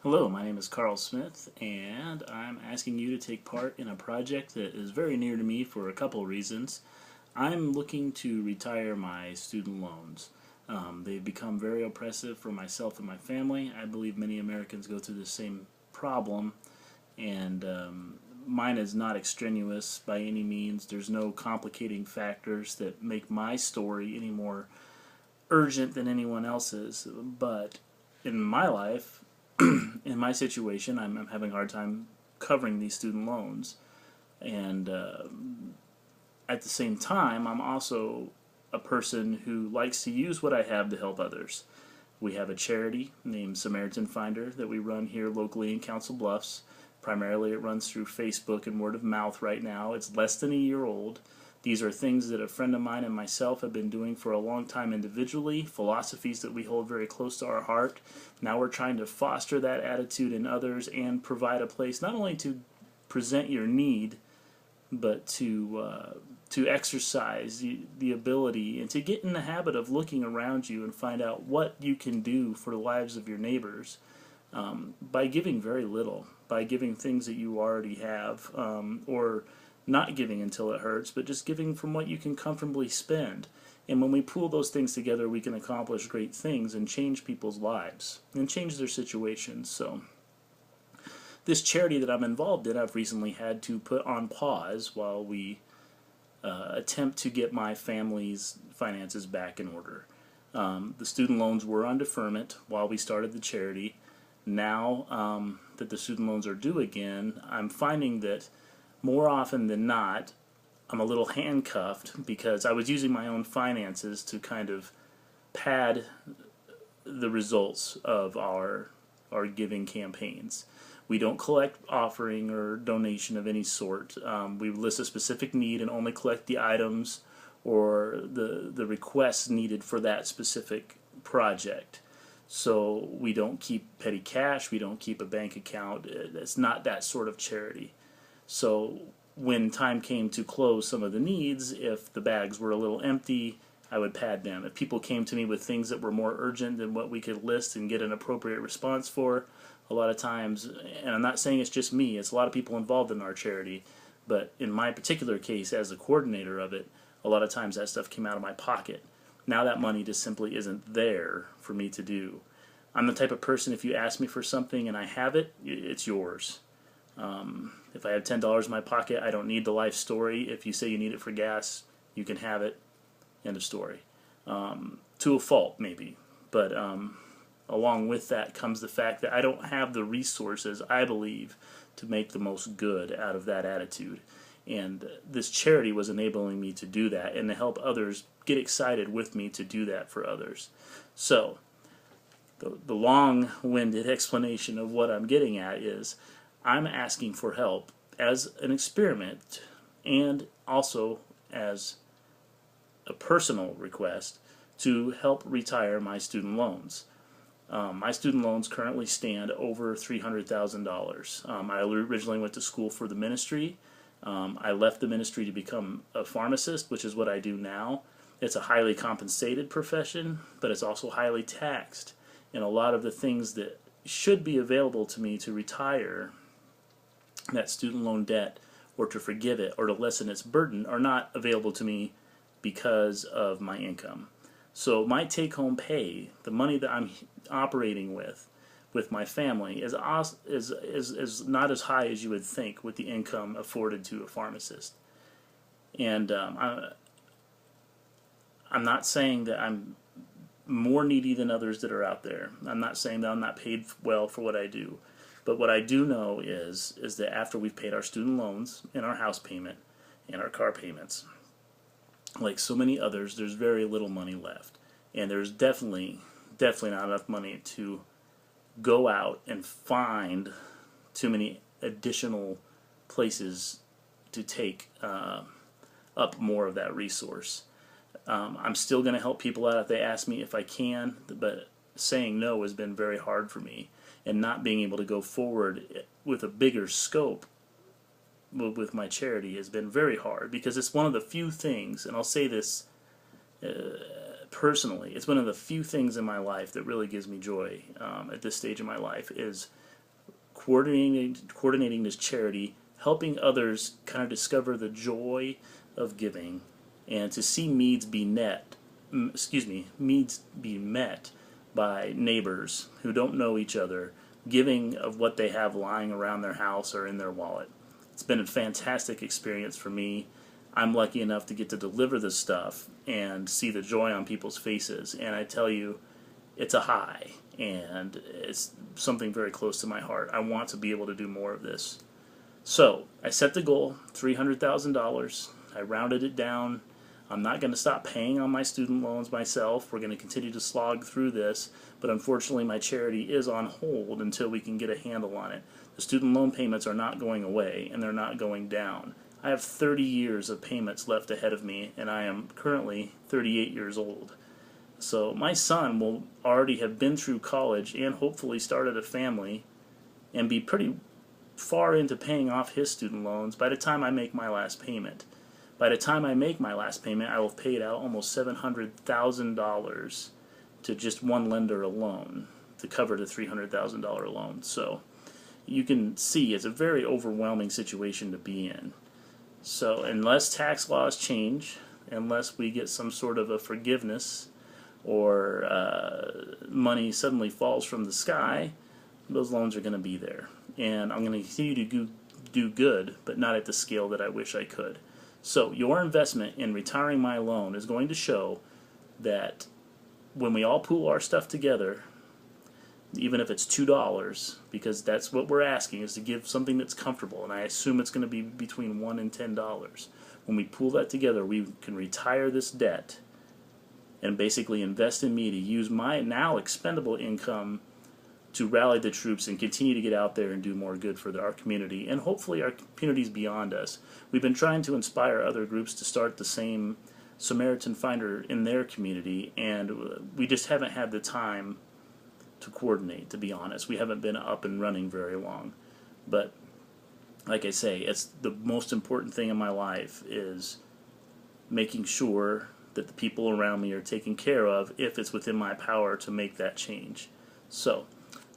Hello, my name is Carl Smith, and I'm asking you to take part in a project that is very near to me for a couple reasons. I'm looking to retire my student loans. They've become very oppressive for myself and my family. I believe many Americans go through the same problem, and mine is not extraneous by any means. There's no complicating factors that make my story any more urgent than anyone else's, but in my life, in my situation, I'm having a hard time covering these student loans. And at the same time, I'm also a person who likes to use what I have to help others. We have a charity named Samaritan that we run here locally in Council Bluffs. Primarily, it runs through Facebook and word of mouth right now. It's less than a year old. These are things that a friend of mine and myself have been doing for a long time individually, philosophies that we hold very close to our heart. Now we're trying to foster that attitude in others and provide a place not only to present your need, but to exercise the ability and to get in the habit of looking around you and find out what you can do for the lives of your neighbors by giving very little, by giving things that you already have, or not giving until it hurts, but just giving from what you can comfortably spend. And when we pool those things together, we can accomplish great things and change people's lives and change their situations. So this charity that I'm involved in, I've recently had to put on pause while we attempt to get my family's finances back in order. The student loans were on deferment while we started the charity. Now that the student loans are due again, I'm finding that more often than not, I'm a little handcuffed because I was using my own finances to kind of pad the results of our giving campaigns. We don't collect offering or donation of any sort. We list a specific need and only collect the items or the requests needed for that specific project. So we don't keep petty cash, we don't keep a bank account. It's not that sort of charity. So when time came to close some of the needs, if the bags were a little empty, I would pad them. If people came to me with things that were more urgent than what we could list and get an appropriate response for, a lot of times, and I'm not saying it's just me, it's a lot of people involved in our charity, but in my particular case, as the coordinator of it, a lot of times that stuff came out of my pocket. Now that money just simply isn't there for me to do. I'm the type of person, if you ask me for something and I have it, it's yours. If I have $10 in my pocket, I don't need the life story. If you say you need it for gas, you can have it. End of story. To a fault, maybe. But along with that comes the fact that I don't have the resources, I believe, to make the most good out of that attitude. And this charity was enabling me to do that and to help others get excited with me to do that for others. So, the long-winded explanation of what I'm getting at is I'm asking for help as an experiment and also as a personal request to help retire my student loans. My student loans currently stand over $300,000. I originally went to school for the ministry. I left the ministry to become a pharmacist, which is what I do now. It's a highly compensated profession, but it's also highly taxed. And a lot of the things that should be available to me to retire that student loan debt or to forgive it or to lessen its burden are not available to me because of my income. So my take-home pay, the money that I'm operating with my family, is not as high as you would think with the income afforded to a pharmacist. And I'm not saying that I'm more needy than others that are out there. I'm not saying that I'm not paid well for what I do. But what I do know is that after we've paid our student loans and our house payment and our car payments, like so many others, there's very little money left. And there's definitely not enough money to go out and find too many additional places to take up more of that resource. I'm still going to help people out if they ask me if I can, but saying no has been very hard for me. And not being able to go forward with a bigger scope with my charity has been very hard because it's one of the few things, and I'll say this personally, it's one of the few things in my life that really gives me joy at this stage of my life is coordinating this charity, helping others kind of discover the joy of giving, and to see needs be needs be met by neighbors who don't know each other, giving of what they have lying around their house or in their wallet. It's been a fantastic experience for me. I'm lucky enough to get to deliver this stuff and see the joy on people's faces, and I tell you, it's a high, and it's something very close to my heart. I want to be able to do more of this. So I set the goal, $300,000. I rounded it down. I'm not going to stop paying on my student loans myself. We're going to continue to slog through this, but unfortunately my charity is on hold until we can get a handle on it. The student loan payments are not going away, and they're not going down. I have 30 years of payments left ahead of me, and I am currently 38 years old. So my son will already have been through college and hopefully started a family and be pretty far into paying off his student loans by the time I make my last payment. By the time I make my last payment, I will have paid out almost $700,000 to just one lender alone to cover the $300,000 loan. So you can see it's a very overwhelming situation to be in. So unless tax laws change, unless we get some sort of a forgiveness or money suddenly falls from the sky, those loans are going to be there. And I'm going to continue to do good, but not at the scale that I wish I could. So your investment in retiring my loan is going to show that when we all pool our stuff together, even if it's $2, because that's what we're asking, is to give something that's comfortable, and I assume it's going to be between $1 and $10. When we pool that together, we can retire this debt and basically invest in me to use my now expendable income to rally the troops and continue to get out there and do more good for our community and hopefully our communities beyond us. We've been trying to inspire other groups to start the same Samaritan Finder in their community, and we just haven't had the time to coordinate, to be honest. We haven't been up and running very long. But like I say, it's the most important thing in my life is making sure that the people around me are taken care of if it's within my power to make that change. So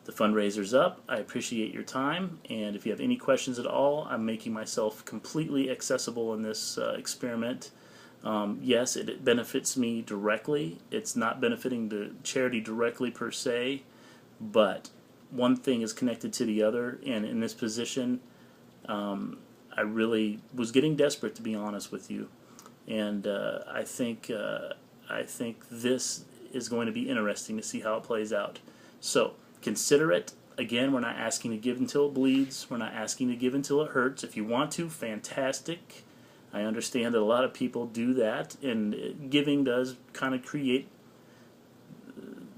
the fundraiser's up. I appreciate your time, and if you have any questions at all, I'm making myself completely accessible in this experiment. Yes, it benefits me directly. It's not benefiting the charity directly per se, but one thing is connected to the other, and in this position, I really was getting desperate, to be honest with you, and I think this is going to be interesting to see how it plays out. So consider it. Again, we're not asking to give until it bleeds. We're not asking to give until it hurts. If you want to, fantastic. I understand that a lot of people do that, and giving does kind of create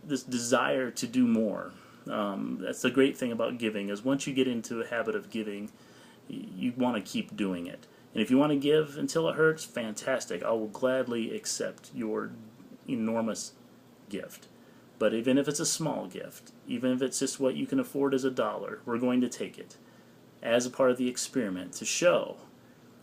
this desire to do more. That's the great thing about giving, is once you get into a habit of giving, you want to keep doing it. And if you want to give until it hurts, fantastic. I will gladly accept your enormous gift. But even if it's a small gift, even if it's just what you can afford as $1, we're going to take it as a part of the experiment to show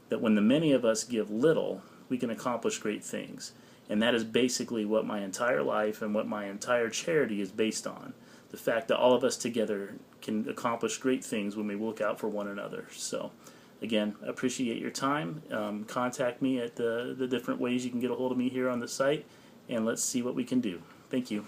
that when the many of us give little, we can accomplish great things. And that is basically what my entire life and what my entire charity is based on. The fact that all of us together can accomplish great things when we look out for one another. So, again, appreciate your time. Contact me at the different ways you can get a hold of me here on the site, and let's see what we can do. Thank you.